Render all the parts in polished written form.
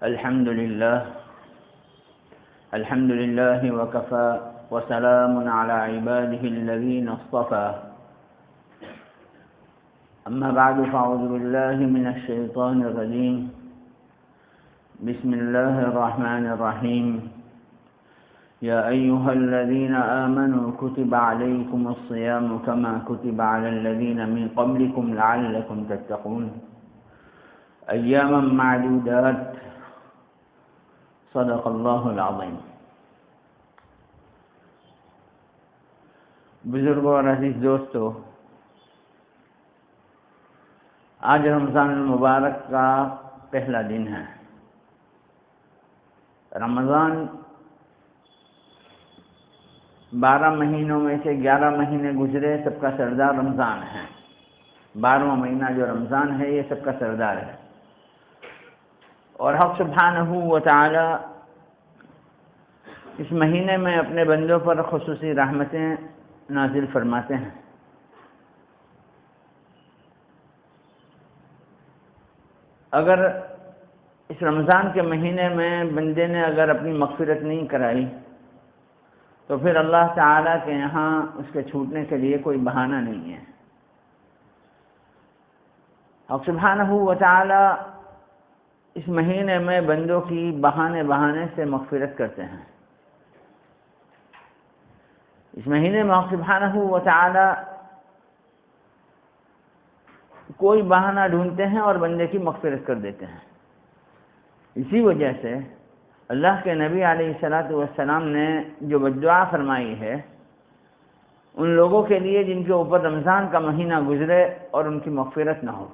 الحمد لله وكفى وسلام على عباده الذين اصطفى أما بعد فأعوذ بالله من الشيطان الرجيم بسم الله الرحمن الرحيم يا أيها الذين آمنوا كتب عليكم الصيام كما كتب على الذين من قبلكم لعلكم تتقون أياما معدودات صدق اللہ العظیم۔ بزرگوں اور عزیز دوستو، آج رمضان المبارک کا پہلا دن ہے۔ رمضان 12 مہینوں میں سے 11 مہینے گزرے، سب کا سردار رمضان ہے۔ 12واں مہینہ جو رمضان ہے یہ سب کا سردار ہے، اور حق سبحانہ و تعالی اس مہینے میں اپنے بندوں پر خصوصی رحمتیں نازل فرماتے ہیں۔ اگر اس رمضان کے مہینے میں بندے نے اگر اپنی مغفرت نہیں کرائی تو پھر اللہ تعالیٰ کے یہاں اس کے چھوٹنے کے لیے کوئی بہانہ نہیں ہے۔ حق سبحانہ و تعالی اس مہینے میں بندوں کی بہانے سے مغفرت کرتے ہیں۔ اس مہینے میں حق سبحانہ و تعالی کوئی بہانہ ڈھونڈتے ہیں اور بندے کی مغفرت کر دیتے ہیں۔ اسی وجہ سے اللہ کے نبی علیہ الصلاۃ والسلام نے جو بددعا فرمائی ہے ان لوگوں کے لیے جن کے اوپر رمضان کا مہینہ گزرے اور ان کی مغفرت نہ ہو،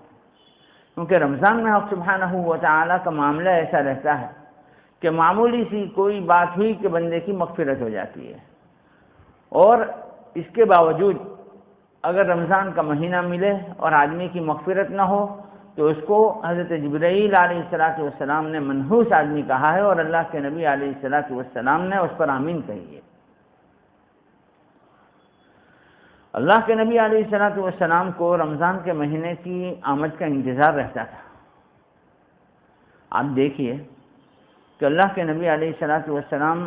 کیونکہ رمضان میں حق سبحانہ و تعالیٰ کا معاملہ ایسا رہتا ہے کہ معمولی سی کوئی بات ہوئی کہ بندے کی مغفرت ہو جاتی ہے، اور اس کے باوجود اگر رمضان کا مہینہ ملے اور آدمی کی مغفرت نہ ہو تو اس کو حضرت جبرائیل علیہ السلام نے منحوس آدمی کہا ہے، اور اللہ کے نبی علیہ السلام نے اس پر آمین کہی ہے۔ اللہ کے نبی علیہ السلام کو رمضان کے مہینے کی آمد کا انتظار رہتا تھا۔ آپ دیکھیے کہ اللہ کے نبی علیہ السلام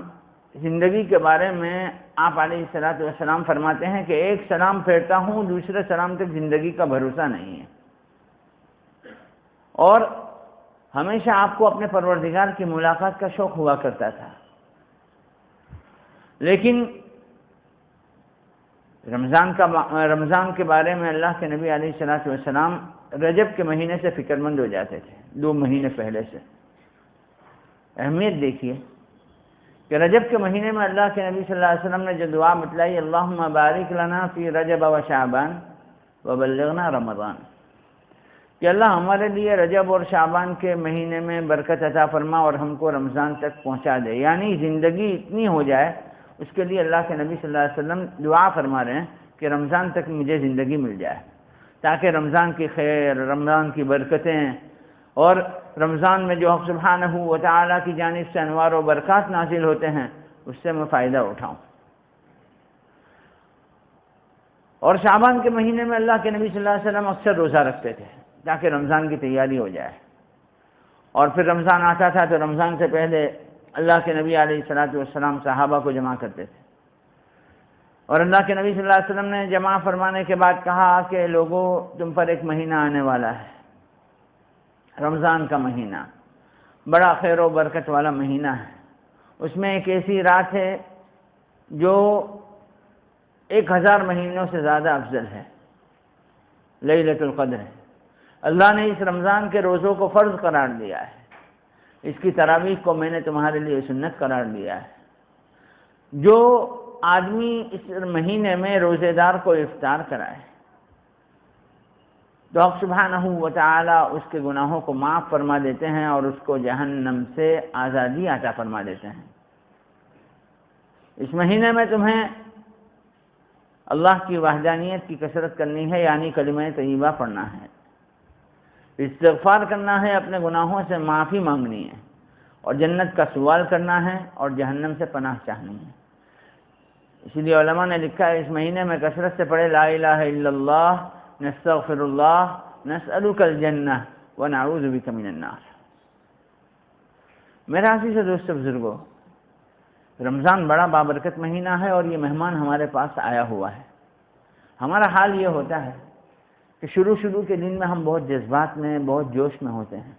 زندگی کے بارے میں آپ علیہ السلام فرماتے ہیں کہ ایک سلام پھیرتا ہوں، دوسرے سلام تک زندگی کا بھروسہ نہیں ہے، اور ہمیشہ آپ کو اپنے پروردگار کی ملاقات کا شوق ہوا کرتا تھا۔ لیکن رمضان کے بارے میں اللہ کے نبی علیہ السلام رجب کے مہینے سے فکر مند ہو جاتے تھے، 2 مہینے پہلے سے۔ اہمیت دیکھیے کہ رجب کے مہینے میں اللہ کے نبی صلی اللہ علیہ وسلم نے جو دعا بتلائی، اللہم بارک لنا فی رجب و شعبان وبلغنا رمضان، کہ اللہ ہمارے لیے رجب اور شعبان کے مہینے میں برکت عطا فرما اور ہم کو رمضان تک پہنچا دے، یعنی زندگی اتنی ہو جائے، اس کے لیے اللہ کے نبی صلی اللہ علیہ وسلم دعا فرما رہے ہیں کہ رمضان تک مجھے زندگی مل جائے، تاکہ رمضان کی خیر، رمضان کی برکتیں اور رمضان میں جو حق سبحانہ و تعالیٰ کی جانب سے انوار و برکات نازل ہوتے ہیں اس سے میں فائدہ اٹھاؤں۔ اور شعبان کے مہینے میں اللہ کے نبی صلی اللہ علیہ وسلم اکثر روزہ رکھتے تھے تاکہ رمضان کی تیاری ہو جائے، اور پھر رمضان آتا تھا تو رمضان سے پہلے اللہ کے نبی علیہ السلام صحابہ کو جمع کرتے تھے، اور اللہ کے نبی صلی اللہ علیہ وسلم نے جمع فرمانے کے بعد کہا کہ لوگوں، تم پر ایک مہینہ آنے والا ہے، رمضان کا مہینہ بڑا خیر و برکت والا مہینہ ہے، اس میں ایک ایسی رات ہے جو 1000 مہینوں سے زیادہ افضل ہے، لیلۃ القدر ہے۔ اللہ نے اس رمضان کے روزوں کو فرض قرار دیا ہے، اس کی تراویح کو میں نے تمہارے لیے سنت قرار دیا ہے۔ جو آدمی اس مہینے میں روزے دار کو افطار کرائے تو حق سبحانہ و تعالی اس کے گناہوں کو معاف فرما دیتے ہیں اور اس کو جہنم سے آزادی عطا فرما دیتے ہیں۔ اس مہینے میں تمہیں اللہ کی وحدانیت کی کثرت کرنی ہے، یعنی کلمہ طیبہ پڑھنا ہے، استغفار کرنا ہے، اپنے گناہوں سے معافی مانگنی ہے، اور جنت کا سوال کرنا ہے اور جہنم سے پناہ چاہنی ہے۔ اسی لیے علماء نے لکھا ہے اس مہینے میں کثرت سے پڑھے لا الہ الا اللہ، نستغفر اللہ، نسألک الجنہ ونعوذ بک من النار۔ میرے عزیز و دوست بزرگوں، رمضان بڑا بابرکت مہینہ ہے اور یہ مہمان ہمارے پاس آیا ہوا ہے۔ ہمارا حال یہ ہوتا ہے کہ شروع کے دن میں ہم بہت جذبات میں، بہت جوش میں ہوتے ہیں،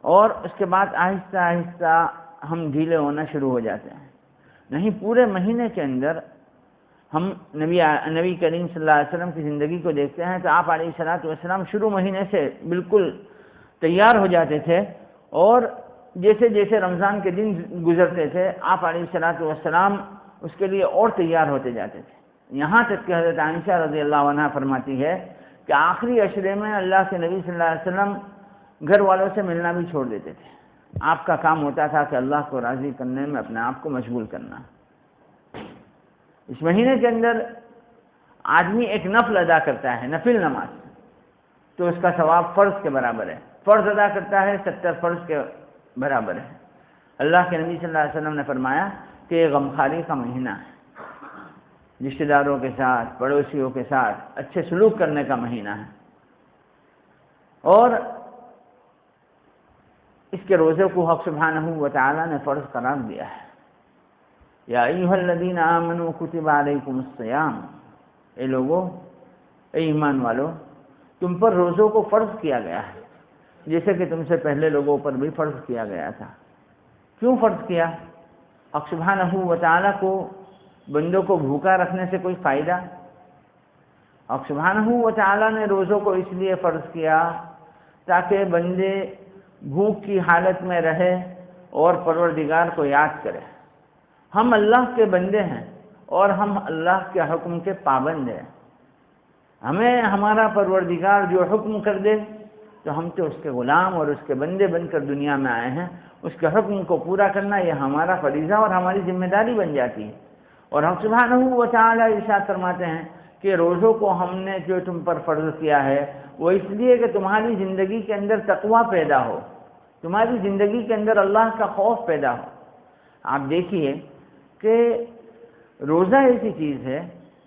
اور اس کے بعد آہستہ آہستہ ہم ڈھیلے ہونا شروع ہو جاتے ہیں۔ نہیں، پورے مہینے کے اندر ہم نبی کریم صلی اللہ علیہ وسلم کی زندگی کو دیکھتے ہیں تو آپ علیہ الصلوۃ والسلام شروع مہینے سے بالکل تیار ہو جاتے تھے، اور جیسے جیسے رمضان کے دن گزرتے تھے آپ علیہ الصلوۃ والسلام اس کے لیے اور تیار ہوتے جاتے تھے، یہاں تک کہ حضرت عائشہ رضی اللہ عنہا فرماتی ہے کہ آخری عشرے میں اللہ کے نبی صلی اللہ علیہ وسلم گھر والوں سے ملنا بھی چھوڑ دیتے تھے۔ آپ کا کام ہوتا تھا کہ اللہ کو راضی کرنے میں اپنے آپ کو مشغول کرنا۔ اس مہینے کے اندر آدمی ایک نفل ادا کرتا ہے، نفل نماز، تو اس کا ثواب فرض کے برابر ہے۔ فرض ادا کرتا ہے 70 فرض کے برابر ہے۔ اللہ کے نبی صلی اللہ علیہ وسلم نے فرمایا کہ یہ غمخواری کا مہینہ ہے، رشتہ داروں کے ساتھ، پڑوسیوں کے ساتھ اچھے سلوک کرنے کا مہینہ ہے، اور اس کے روزے کو حق سبحانہ و تعالی نے فرض قرار دیا ہے۔ یا ایھا الذین آمنوا کتب علیکم الصیام، اے لوگو، اے ایمان والو، تم پر روزوں کو فرض کیا گیا ہے جیسے کہ تم سے پہلے لوگوں پر بھی فرض کیا گیا تھا۔ کیوں فرض کیا؟ حق سبحانہ و تعالی کو بندوں کو بھوکا رکھنے سے کوئی فائدہ؟ حق سبحانہ و تعالی نے روزوں کو اس لیے فرض کیا تاکہ بندے بھوک کی حالت میں رہے اور پروردگار کو یاد کرے۔ ہم اللہ کے بندے ہیں اور ہم اللہ کے حکم کے پابند ہیں۔ ہمیں ہمارا پروردگار جو حکم کر دے تو ہم تو اس کے غلام اور اس کے بندے بن کر دنیا میں آئے ہیں، اس کے حکم کو پورا کرنا یہ ہمارا فریضہ اور ہماری ذمہ داری بن جاتی ہے۔ اور ہم سبحانہ و تعالی ارشاد فرماتے ہیں کہ روزوں کو ہم نے جو تم پر فرض کیا ہے وہ اس لیے کہ تمہاری زندگی کے اندر تقویٰ پیدا ہو، تمہاری زندگی کے اندر اللہ کا خوف پیدا ہو۔ آپ دیکھیے کہ روزہ ایسی چیز ہے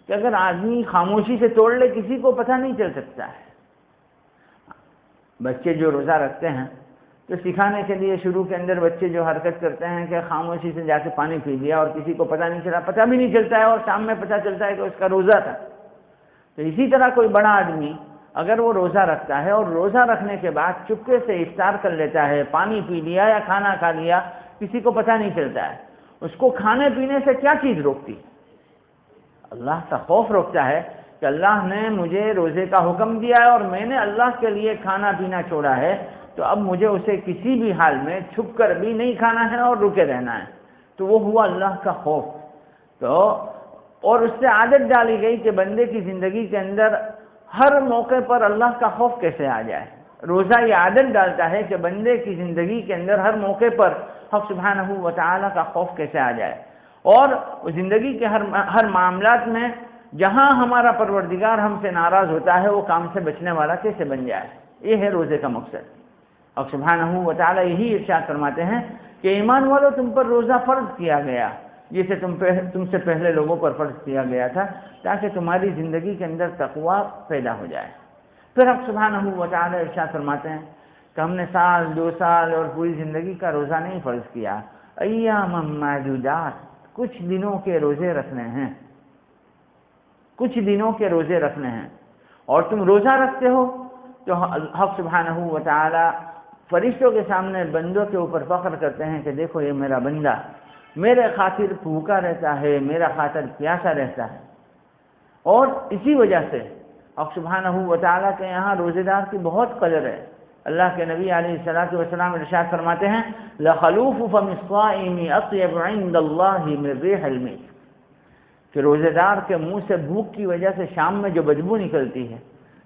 کہ اگر آدمی خاموشی سے توڑ لے کسی کو پتہ نہیں چل سکتا ہے۔ بچے جو روزہ رکھتے ہیں تو سکھانے کے لیے شروع کے اندر بچے جو حرکت کرتے ہیں کہ خاموشی سے جا کے پانی پی لیا اور کسی کو پتہ نہیں چلا، پتہ بھی نہیں چلتا ہے، اور شام میں پتہ چلتا ہے کہ اس کا روزہ تھا۔ تو اسی طرح کوئی بڑا آدمی اگر وہ روزہ رکھتا ہے اور روزہ رکھنے کے بعد چپکے سے افطار کر لیتا ہے، پانی پی لیا یا کھانا کھا لیا، کسی کو پتہ نہیں چلتا ہے، اس کو کھانے پینے سے کیا چیز روکتی؟ اللہ کا خوف روکتا ہے کہ اللہ نے مجھے روزے کا حکم دیا ہے اور میں نے اللہ کے لیے کھانا پینا چھوڑا ہے، تو اب مجھے اسے کسی بھی حال میں چھپ کر بھی نہیں کھانا ہے اور رکے رہنا ہے۔ تو وہ ہوا اللہ کا خوف۔ تو اور اس سے عادت ڈالی گئی کہ بندے کی زندگی کے اندر ہر موقع پر اللہ کا خوف کیسے آ جائے۔ روزہ یہ عادت ڈالتا ہے کہ بندے کی زندگی کے اندر ہر موقع پر حق سبحانہ و تعالی کا خوف کیسے آ جائے، اور زندگی کے ہر معاملات میں جہاں ہمارا پروردگار ہم سے ناراض ہوتا ہے وہ کام سے بچنے والا کیسے بن جائے۔ یہ ہے روزے کا مقصد۔ حق سبحانہ و تعالی یہی ارشاد فرماتے ہیں کہ ایمان والو، تم پر روزہ فرض کیا گیا جسے تم سے پہلے لوگوں پر فرض کیا گیا تھا تاکہ تمہاری زندگی کے اندر تقویٰ پیدا ہو جائے۔ پھر حق سبحانہ و تعالی ارشاد فرماتے ہیں کہ ہم نے سال، 2 سال اور پوری زندگی کا روزہ نہیں فرض کیا، ایام معدودات، کچھ دنوں کے روزے رکھنے ہیں، کچھ دنوں کے روزے رکھنے ہیں۔ اور تم روزہ رکھتے ہو تو حق سبحانہ و تعالی فرشتوں کے سامنے بندوں کے اوپر فخر کرتے ہیں کہ دیکھو یہ میرا بندہ میرے خاطر بھوکا رہتا ہے، میرا خاطر پیاسا رہتا ہے۔ اور اسی وجہ سے حق سبحانہ و تعالیٰ کے یہاں روزے دار کی بہت قدر ہے۔ اللہ کے نبی علیہ الصلوۃ والسلام ارشاد فرماتے ہیں لخلوف فم الصائم اطیب عند اللہ من ریح المسک، کہ روزے دار کے منہ سے بھوک کی وجہ سے شام میں جو بدبو نکلتی ہے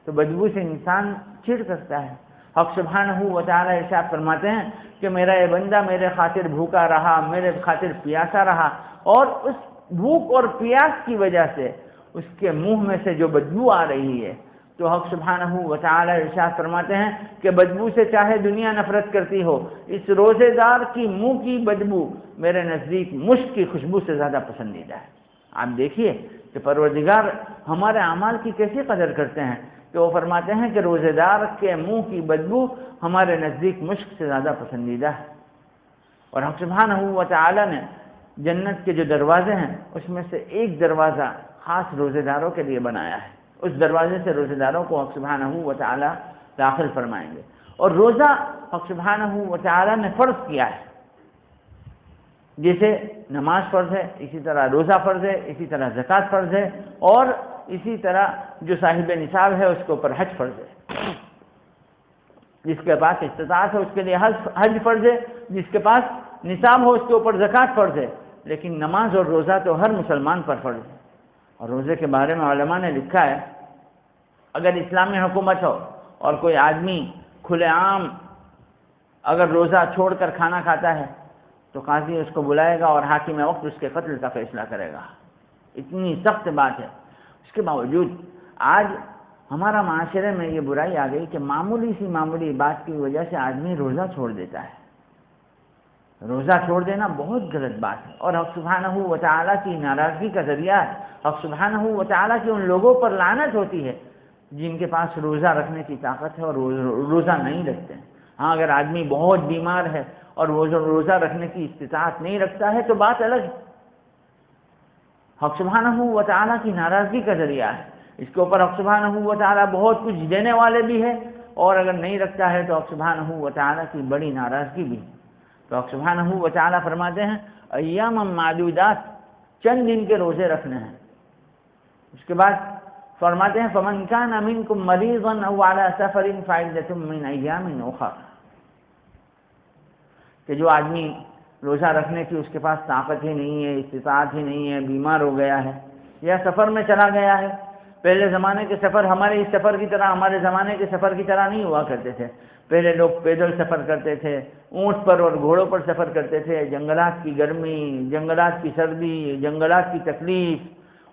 تو بدبو سے انسان چڑ کرتا ہے۔ حق سبحانہ و تعالی ارشاد فرماتے ہیں کہ میرا یہ بندہ میرے خاطر بھوکا رہا، میرے خاطر پیاسا رہا، اور اس بھوک اور پیاس کی وجہ سے اس کے منہ میں سے جو بدبو آ رہی ہے تو حق سبحانہ و تعالی ارشاد فرماتے ہیں کہ بدبو سے چاہے دنیا نفرت کرتی ہو، اس روزے دار کی منہ کی بدبو میرے نزدیک مشک کی خوشبو سے زیادہ پسندیدہ ہے۔ آپ دیکھیے کہ پروردگار ہمارے اعمال کی کیسی قدر کرتے ہیں کہ وہ فرماتے ہیں کہ روزے دار کے منہ کی بدبو ہمارے نزدیک مشک سے زیادہ پسندیدہ ہے۔ اور حق سبحانہ و تعالی نے جنت کے جو دروازے ہیں اس میں سے ایک دروازہ خاص روزے داروں کے لیے بنایا ہے، اس دروازے سے روزے داروں کو حق سبحانہ و تعالی داخل فرمائیں گے۔ اور روزہ حق سبحانہ و تعالی نے فرض کیا ہے، جیسے نماز فرض ہے اسی طرح روزہ فرض ہے، اسی طرح زکوٰۃ فرض ہے، اور اسی طرح جو صاحب نصاب ہے اس کے اوپر حج فرض ہے، جس کے پاس استطاعت ہے اس کے لیے حج فرض ہے، جس کے پاس نصاب ہو اس کے اوپر زکوٰۃ فرض ہے، لیکن نماز اور روزہ تو ہر مسلمان پر فرض ہے۔ اور روزے کے بارے میں علماء نے لکھا ہے اگر اسلامی حکومت ہو اور کوئی آدمی کھلے عام اگر روزہ چھوڑ کر کھانا کھاتا ہے تو قاضی اس کو بلائے گا اور حاکم وقت اس کے قتل کا فیصلہ کرے گا، اتنی سخت بات ہے۔ اس کے باوجود آج ہمارا معاشرے میں یہ برائی آ گئی کہ معمولی بات کی وجہ سے آدمی روزہ چھوڑ دیتا ہے۔ روزہ چھوڑ دینا بہت غلط بات ہے اور حق سبحانہ و تعالیٰ کی ناراضگی کا ذریعہ ہے۔ حق سبحانہ و تعالیٰ کی ان لوگوں پر لعنت ہوتی ہے جن کے پاس روزہ رکھنے کی طاقت ہے اور روزہ نہیں رکھتے ہیں۔ ہاں اگر آدمی بہت بیمار ہے اور وہ روزہ رکھنے کی استطاعت نہیں رکھتا ہے تو بات الگ ہے، حق سبحانہ و تعالیٰ کی ناراضگی کا ذریعہ ہے۔ اس کے اوپر حق سبحانہ و تعالیٰ بہت کچھ دینے والے بھی ہے، اور اگر نہیں رکھتا ہے تو حق سبحانہ و تعالیٰ کی بڑی ناراضگی بھی ہے۔ تو حق سبحانہ و تعالیٰ فرماتے ہیں ایام معدودات، چند دن کے روزے رکھنے ہیں۔ اس کے بعد فرماتے ہیں فمن کان منکم مریضا او علی سفر فعدۃ من ایام اخر، کہ جو آدمی روزہ رکھنے کی اس کے پاس طاقت ہی نہیں ہے، استطاعت ہی نہیں ہے، بیمار ہو گیا ہے یا سفر میں چلا گیا ہے۔ پہلے زمانے کے سفر ہمارے اس سفر کی طرح، ہمارے زمانے کے سفر کی طرح نہیں ہوا کرتے تھے۔ پہلے لوگ پیدل سفر کرتے تھے، اونٹ پر اور گھوڑوں پر سفر کرتے تھے، جنگلات کی گرمی، جنگلات کی سردی، جنگلات کی تکلیف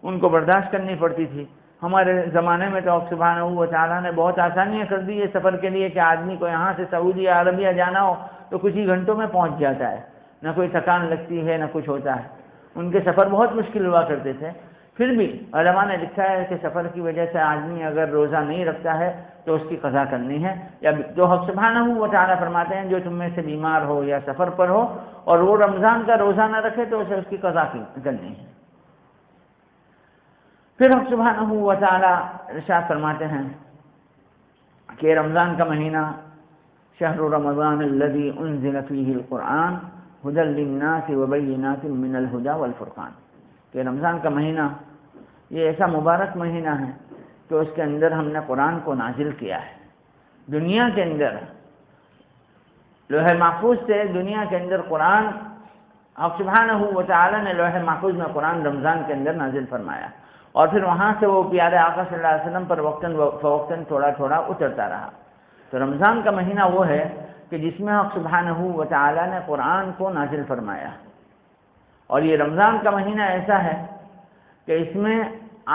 ان کو برداشت کرنی پڑتی تھی۔ ہمارے زمانے میں تو سبحانہ و تعالیٰ نے بہت آسانیاں کر دی ہے سفر کے لیے کہ آدمی کو یہاں سے سعودی عربیہ جانا ہو تو کچھ ہی گھنٹوں میں پہنچ جاتا ہے، نہ کوئی تھکان لگتی ہے نہ کچھ ہوتا ہے۔ ان کے سفر بہت مشکل ہوا کرتے تھے، پھر بھی علماء نے لکھا ہے کہ سفر کی وجہ سے آدمی اگر روزہ نہیں رکھتا ہے تو اس کی قضا کرنی ہے، یا تو حق سبحانہ و تعالیٰ فرماتے ہیں جو تم میں سے بیمار ہو یا سفر پر ہو اور وہ رمضان کا روزہ نہ رکھے تو اسے اس کی قضا کرنی ہے۔ پھر حق سبحانہ و تعالیٰ ارشاد فرماتے ہیں کہ رمضان کا مہینہ شہر رمضان الذی انزل فیہ القرآن ھدی للناس وبینات من الھدی والفرقان، کہ رمضان کا مہینہ یہ ایسا مبارک مہینہ ہے کہ اس کے اندر ہم نے قرآن کو نازل کیا ہے۔ دنیا کے اندر لوح محفوظ سے دنیا کے اندر قرآن حق سبحانہ و تعالیٰ نے لوح محفوظ میں قرآن رمضان کے اندر نازل فرمایا، اور پھر وہاں سے وہ پیارے آقا صلی اللہ علیہ وسلم پر وقتاً فوقتاً تھوڑا تھوڑا اترتا رہا۔ تو رمضان کا مہینہ وہ ہے کہ جس میں حق سبحانہ و تعالیٰ نے قرآن کو نازل فرمایا، اور یہ رمضان کا مہینہ ایسا ہے کہ اس میں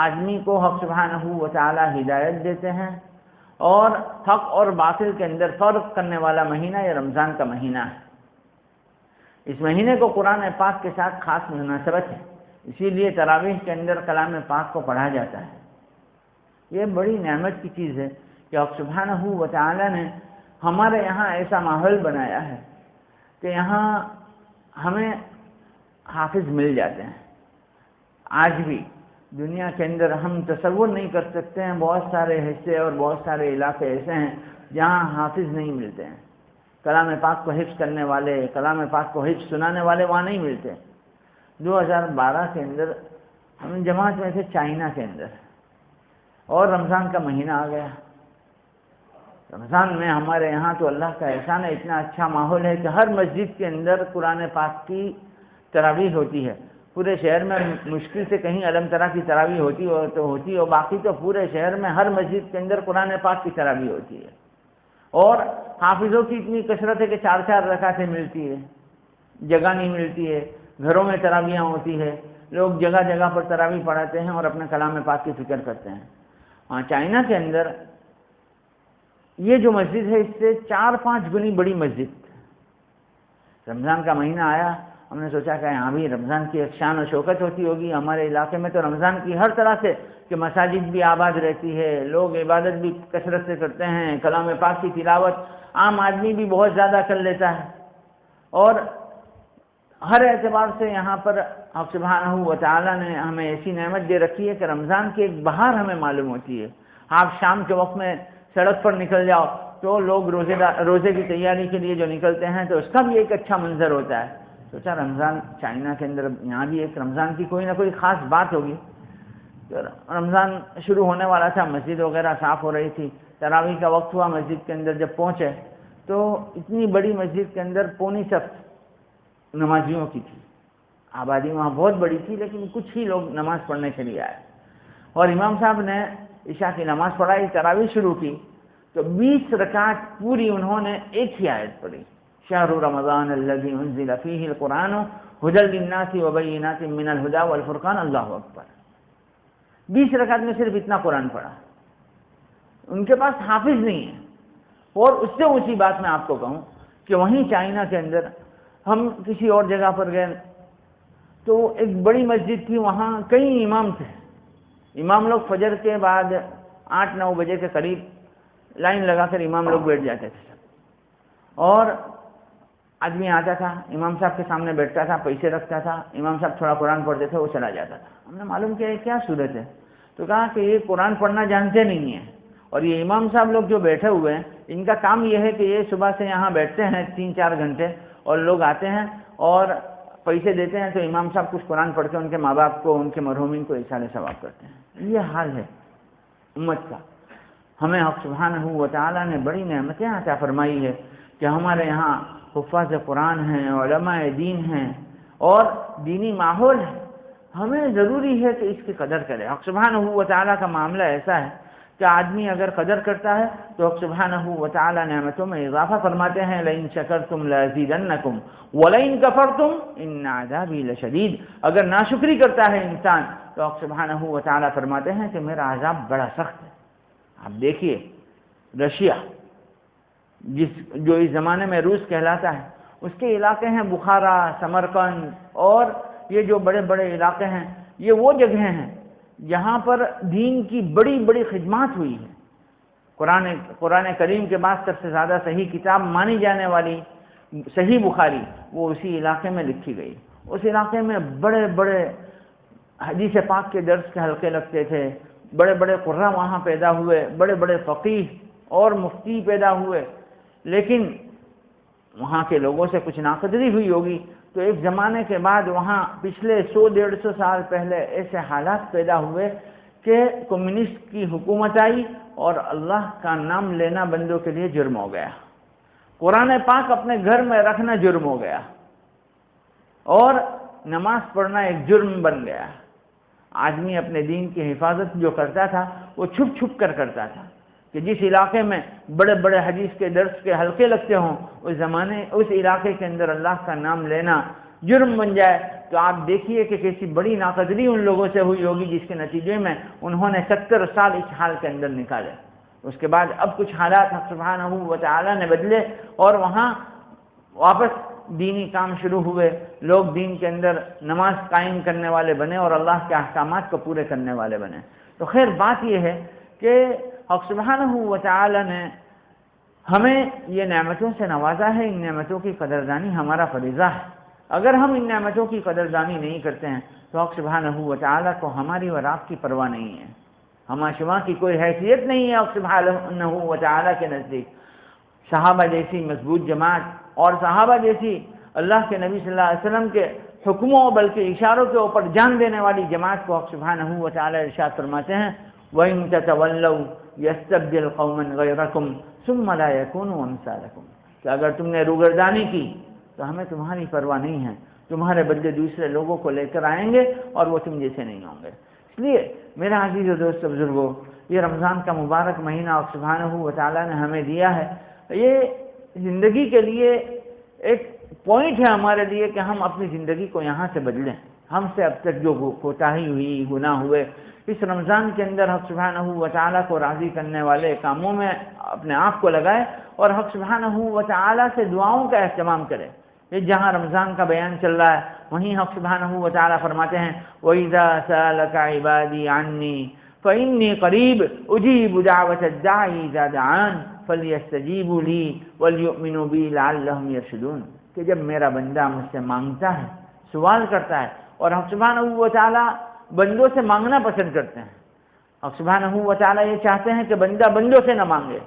آدمی کو حق سبحانہ و تعالیٰ ہدایت دیتے ہیں، اور حق اور باطل کے اندر فرق کرنے والا مہینہ یہ رمضان کا مہینہ ہے۔ اس مہینے کو قرآن پاک کے ساتھ خاص مناسبت ہے، اسی لیے تراویح کے اندر کلام پاک کو پڑھا جاتا ہے۔ یہ بڑی نعمت کی چیز ہے کہ حق سبحانہ و تعالیٰ نے ہمارے یہاں ایسا ماحول بنایا ہے کہ یہاں ہمیں حافظ مل جاتے ہیں۔ آج بھی دنیا کے اندر ہم تصور نہیں کر سکتے ہیں، بہت سارے حصے اور بہت سارے علاقے ایسے ہیں جہاں حافظ نہیں ملتے ہیں، کلام پاک کو حفظ کرنے والے، کلام پاک کو حفظ سنانے والے وہاں نہیں ملتے۔ 2012 کے اندر ہم جماعت میں تھے چائنا کے اندر، اور رمضان کا مہینہ آ گیا۔ رمضان میں ہمارے یہاں تو اللہ کا احسان ہے، اتنا اچھا ماحول ہے کہ ہر مسجد کے اندر قرآن پاک کی تراویح ہوتی ہے۔ پورے شہر میں مشکل سے کہیں علم طرح کی تراویح ہوتی ہو تو ہوتی ہو، باقی تو پورے شہر میں ہر مسجد کے اندر قرآن پاک کی تراویح ہوتی ہے، اور حافظوں کی اتنی کثرت ہے کہ 4 رکعتیں ملتی ہے، جگہ نہیں ملتی ہے، گھروں میں تراویحاں ہوتی ہے، لوگ جگہ جگہ پر تراویح پڑھاتے ہیں اور اپنے کلام پاک کی فکر کرتے ہیں۔ ہاں چائنا کے اندر یہ جو مسجد ہے اس سے 4-5 گنی بڑی مسجد۔ رمضان کا مہینہ آیا، ہم نے سوچا کہ یہاں بھی رمضان کی ایک شان و شوکت ہوتی ہوگی۔ ہمارے علاقے میں تو رمضان کی ہر طرح سے کہ مساجد بھی آباد رہتی ہے، لوگ عبادت بھی کثرت سے کرتے ہیں، کلام پاک کی تلاوت عام آدمی بھی بہت زیادہ کر لیتا ہے، اور ہر اعتبار سے یہاں پر حق سبحانہ و تعالیٰ نے ہمیں ایسی نعمت دے رکھی ہے کہ رمضان کی ایک بہار ہمیں معلوم ہوتی ہے. آپ شام کے وقت میں سڑک پر نکل جاؤ تو لوگ روزے کی تیاری کے لیے جو نکلتے ہیں تو اس کا بھی ایک اچھا منظر ہوتا ہے. سوچا رمضان چائنا کے اندر یہاں بھی ایک رمضان کی کوئی نہ کوئی خاص بات ہوگی. تو رمضان شروع ہونے والا تھا، مسجد وغیرہ صاف ہو رہی تھی، تراویح کا وقت ہوا، مسجد کے اندر جب پہنچے تو اتنی بڑی مسجد کے اندر پونی صف نمازیوں کی تھی. آبادی وہاں بہت بڑی تھی لیکن کچھ ہی لوگ نماز پڑھنے کے لیے آئے، اور امام صاحب نے عشاء کی نماز پڑھائی، تراویح شروع کی تو 20 رکعت پوری انہوں نے ایک ہی آیت پڑھی، شہر رمضان الذی انزل فیہ القرآن ھدی للناس وبینات من الھدی والفرقان، اللہ اکبر. 20 رکعت میں صرف اتنا قرآن پڑھا. ان کے پاس حافظ نہیں ہے. اور اس سے اونچی بات میں آپ کو کہوں کہ وہیں چائنا کے اندر ہم کسی اور جگہ پر گئے تو ایک بڑی مسجد تھی، وہاں کئی امام تھے. امام لوگ فجر کے بعد 8-9 بجے کے قریب لائن لگا کر امام لوگ بیٹھ جاتے تھے سب، اور آدمی آتا تھا امام صاحب کے سامنے بیٹھتا تھا، پیسے رکھتا تھا، امام صاحب تھوڑا قرآن پڑھتے تھے، وہ چلا جاتا تھا. ہم نے معلوم کیا یہ کیا صورت ہے، تو کہا کہ یہ قرآن پڑھنا جانتے نہیں ہیں، اور یہ امام صاحب لوگ جو بیٹھے ہوئے ہیں ان کا کام یہ ہے کہ یہ صبح سے یہاں بیٹھتے ہیں 3-4 گھنٹے، اور لوگ آتے ہیں اور پیسے دیتے ہیں تو امام صاحب کچھ قرآن پڑھ کے ان کے ماں باپ کو، ان کے مرحومین کو ایصال ثواب کرتے ہیں. یہ حال ہے امت کا. ہمیں حق سبحانہ و تعالیٰ نے بڑی نعمتیں عطا فرمائی ہے کہ ہمارے یہاں حفاظ قرآن ہیں، علماء دین ہیں، اور دینی ماحول ہے. ہمیں ضروری ہے کہ اس کی قدر کرے. حق سبحانہ و تعالیٰ کا معاملہ ایسا ہے کہ آدمی اگر قدر کرتا ہے تو حق سبحانہ و تعالیٰ نعمتوں میں اضافہ فرماتے ہیں. لئن شکرتم لازیدنکم ولئن کفرتم ان عذابی لشدید. اگر ناشکری کرتا ہے انسان تو حق سبحانہ و تعالیٰ فرماتے ہیں کہ میرا عذاب بڑا سخت ہے. آپ دیکھیے رشیا جو اس زمانے میں روس کہلاتا ہے، اس کے علاقے ہیں بخارا، سمرقند، اور یہ جو بڑے بڑے علاقے ہیں یہ وہ جگہیں ہیں جہاں پر دین کی بڑی بڑی خدمات ہوئی ہیں. قرآن کریم کے بعد سب سے زیادہ صحیح کتاب مانی جانے والی صحیح بخاری وہ اسی علاقے میں لکھی گئی. اس علاقے میں بڑے بڑے حدیث پاک کے درس کے حلقے لگتے تھے، بڑے بڑے قراء وہاں پیدا ہوئے، بڑے بڑے فقیہ اور مفتی پیدا ہوئے. لیکن وہاں کے لوگوں سے کچھ ناقدری ہوئی ہوگی تو ایک زمانے کے بعد وہاں پچھلے 100-150 سال پہلے ایسے حالات پیدا ہوئے کہ کمیونسٹ کی حکومت آئی اور اللہ کا نام لینا بندوں کے لیے جرم ہو گیا. قرآن پاک اپنے گھر میں رکھنا جرم ہو گیا، اور نماز پڑھنا ایک جرم بن گیا. آدمی اپنے دین کی حفاظت جو کرتا تھا وہ چھپ چھپ کر کرتا تھا کہ جس علاقے میں بڑے بڑے حدیث کے درس کے حلقے لگتے ہوں اس علاقے کے اندر اللہ کا نام لینا جرم بن جائے. تو آپ دیکھیے کہ کیسی بڑی ناقدری ان لوگوں سے ہوئی ہوگی جس کے نتیجے میں انہوں نے 70 سال اس حال کے اندر نکالے. اس کے بعد اب کچھ حالات سبحانہ و تعالیٰ نے بدلے اور وہاں واپس دینی کام شروع ہوئے. لوگ دین کے اندر نماز قائم کرنے والے بنے اور اللہ کے احکامات کو پورے کرنے والے بنے. تو خیر بات یہ ہے کہ حق سبحانہ و تعالیٰ نے ہمیں یہ نعمتوں سے نوازا ہے. ان نعمتوں کی قدردانی ہمارا فریضہ ہے. اگر ہم ان نعمتوں کی قدردانی نہیں کرتے ہیں تو حق سبحانہ و تعالیٰ کو ہماری اور آپ کی پرواہ نہیں ہے. ہمارا شما کی کوئی حیثیت نہیں ہے حق سبحانہ و تعالیٰ کے نزدیک. صحابہ جیسی مضبوط جماعت اور صحابہ جیسی اللہ کے نبی صلی اللہ علیہ وسلم کے حکموں بلکہ اشاروں کے اوپر جان دینے والی جماعت کو حق سبحانہ و تعالیٰ ارشاد فرماتے ہیں وَإِن تَتَوَلَّوْا يَسْتَبْدِلْ قَوْمًا غَيْرَكُمْ ثُمَّ لَا يَكُونُوا أَمْثَالَكُمْ. کہ اگر تم نے روگردانی کی تو ہمیں تمہاری پرواہ نہیں ہے، تمہارے بدلے دوسرے لوگوں کو لے کر آئیں گے اور وہ تم جیسے نہیں ہوں گے. اس لیے میرا عزیز و دوست بزرگوں، یہ رمضان کا مبارک مہینہ اور سبحانہ و تعالیٰ نے ہمیں دیا ہے. یہ زندگی کے لیے ایک پوائنٹ ہے ہمارے لیے کہ ہم اپنی زندگی کو یہاں سے بدلیں. ہم سے اب تک جو کوتاہی ہوئی، گناہ ہوئے، اس رمضان کے اندر حق سبحانہ و تعالیٰ کو راضی کرنے والے کاموں میں اپنے آپ کو لگائے اور حق سبحانہ و تعالیٰ سے دعاؤں کا اہتمام کرے. یہ جہاں رمضان کا بیان چل رہا ہے وہیں حق سبحانہ و تعالیٰ فرماتے ہیں وَإِذَا سَأَلَكَ عِبَادِي عَنِّي فَإِنِّي قَرِيبٌ أُجِيبُ دَعْوَةَ الدَّاعِ إِذَا دَعَانِ. فَلْيَسْتَجِيبُوا لِي وَلْيُؤْمِنُوا بِي لَعَلَّهُمْ يَرْشُدُونَ، کہ جب میرا بندہ مجھ سے مانگتا ہے، سوال کرتا ہے، اور حق سبحانہ و تعالیٰ بندوں سے مانگنا پسند کرتے ہیں. حق سبحانہ و تعالیٰ یہ چاہتے ہیں کہ بندہ بندوں سے نہ مانگے،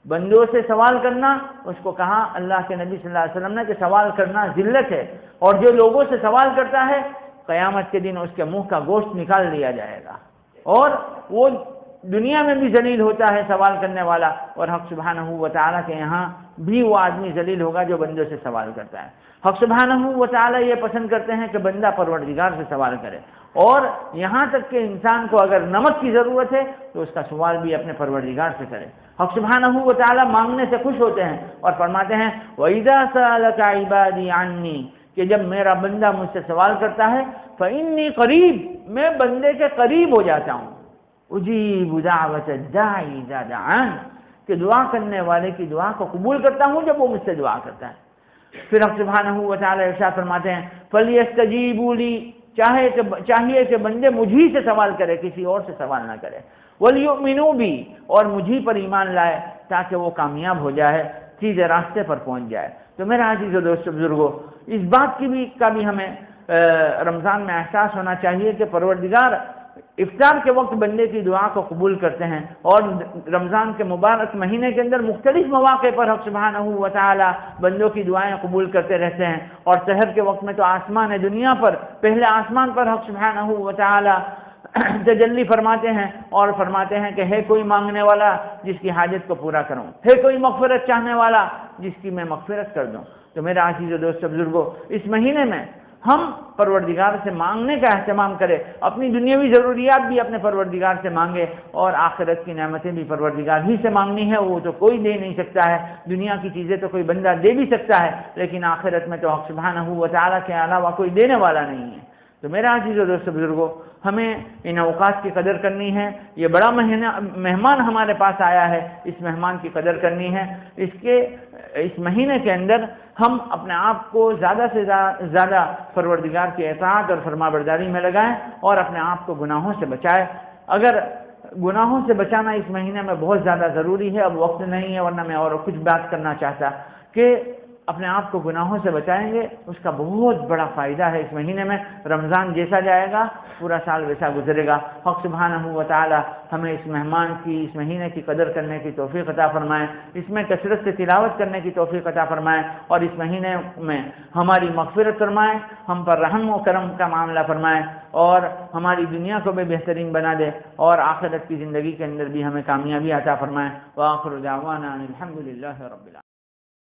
بندوں سے سوال کرنا، اس کو کہا اللہ کے نبی صلی اللہ علیہ وسلم نے کہ سوال کرنا ذلت ہے، اور جو لوگوں سے سوال کرتا ہے قیامت کے دن اس کے منہ کا گوشت نکال لیا جائے گا، اور وہ دنیا میں بھی ذلیل ہوتا ہے سوال کرنے والا، اور حق سبحانہ و تعالیٰ کے یہاں بھی وہ آدمی ذلیل ہوگا جو بندوں سے سوال کرتا ہے. حق سبحانہ و تعالیٰ یہ پسند کرتے ہیں کہ بندہ پروردگار سے سوال کرے، اور یہاں تک کہ انسان کو اگر نمک کی ضرورت ہے تو اس کا سوال بھی اپنے پروردگار سے کرے. حق سبحانہ و تعالیٰ مانگنے سے خوش ہوتے ہیں اور فرماتے ہیں وَإِذَا سَأَلَكَ عِبَادِي عَنِّي، کہ جب میرا بندہ مجھ سے سوال کرتا ہے فَإِنِّي قریب، میں بندے کے قریب ہو جاتا ہوں، اجیب دعوت الداعی اذا دعان، کہ دعا کرنے والے کی دعا کو قبول کرتا ہوں جب وہ مجھ سے دعا کرتا ہے. پھر حق سبحانہ و تعالیٰ ارشاد فرماتے ہیں فَلْيَسْتَجِيبُوا لِي، چاہیے کہ بندے مجھی سے سوال کرے، کسی اور سے سوال نہ کرے. وَلْيُؤْمِنُوا بِي، اور مجھی پر ایمان لائے تاکہ وہ کامیاب ہو جائے، سیدھے راستے پر پہنچ جائے. تو میرا عزیز و دوست بزرگوں، اس بات کا بھی ہمیں رمضان میں احساس ہونا چاہیے کہ پروردگار افطار کے وقت بندے کی دعا کو قبول کرتے ہیں، اور رمضان کے مبارک مہینے کے اندر مختلف مواقع پر حق سبحانہ و تعالی بندوں کی دعائیں قبول کرتے رہتے ہیں. اور سحر کے وقت میں تو آسمان دنیا پر، پہلے آسمان پر حق سبحانہ و تعالی تجلی فرماتے ہیں اور فرماتے ہیں کہ ہے کوئی مانگنے والا جس کی حاجت کو پورا کروں، ہے کوئی مغفرت چاہنے والا جس کی میں مغفرت کر دوں. تو میرا عزیز و دوست بزرگوں، اس مہینے میں ہم پروردگار سے مانگنے کا اہتمام کریں، اپنی دنیاوی ضروریات بھی اپنے پروردگار سے مانگے، اور آخرت کی نعمتیں بھی پروردگار ہی سے مانگنی ہے. وہ تو کوئی دے نہیں سکتا ہے، دنیا کی چیزیں تو کوئی بندہ دے بھی سکتا ہے، لیکن آخرت میں تو حق سبحانہ و تعالیٰ کے علاوہ کوئی دینے والا نہیں ہے. تو میرا عزیز و دوست بزرگوں، ہمیں ان اوقات کی قدر کرنی ہے. یہ بڑا مہمان ہمارے پاس آیا ہے، اس مہمان کی قدر کرنی ہے. اس مہینے کے اندر ہم اپنے آپ کو زیادہ سے زیادہ پروردگار کی اطاعت اور فرما برداری میں لگائیں، اور اپنے آپ کو گناہوں سے بچائیں. اگر گناہوں سے بچانا اس مہینے میں بہت زیادہ ضروری ہے، اب وقت نہیں ہے ورنہ میں اور کچھ بات کرنا چاہتا، کہ اپنے آپ کو گناہوں سے بچائیں گے، اس کا بہت بڑا فائدہ ہے. اس مہینے میں رمضان جیسا جائے گا پورا سال ویسا گزرے گا. حق سبحانہ و تعالی ہمیں اس مہمان کی، اس مہینے کی قدر کرنے کی توفیق عطا فرمائے، اس میں کثرت سے تلاوت کرنے کی توفیق عطا فرمائے، اور اس مہینے میں ہماری مغفرت فرمائے، ہم پر رحم و کرم کا معاملہ فرمائے، اور ہماری دنیا کو بھی بہترین بنا دے، اور آخرت کی زندگی کے اندر بھی ہمیں کامیابی عطا فرمائے. وآخر دعوانا الحمد للہ رب العالمین.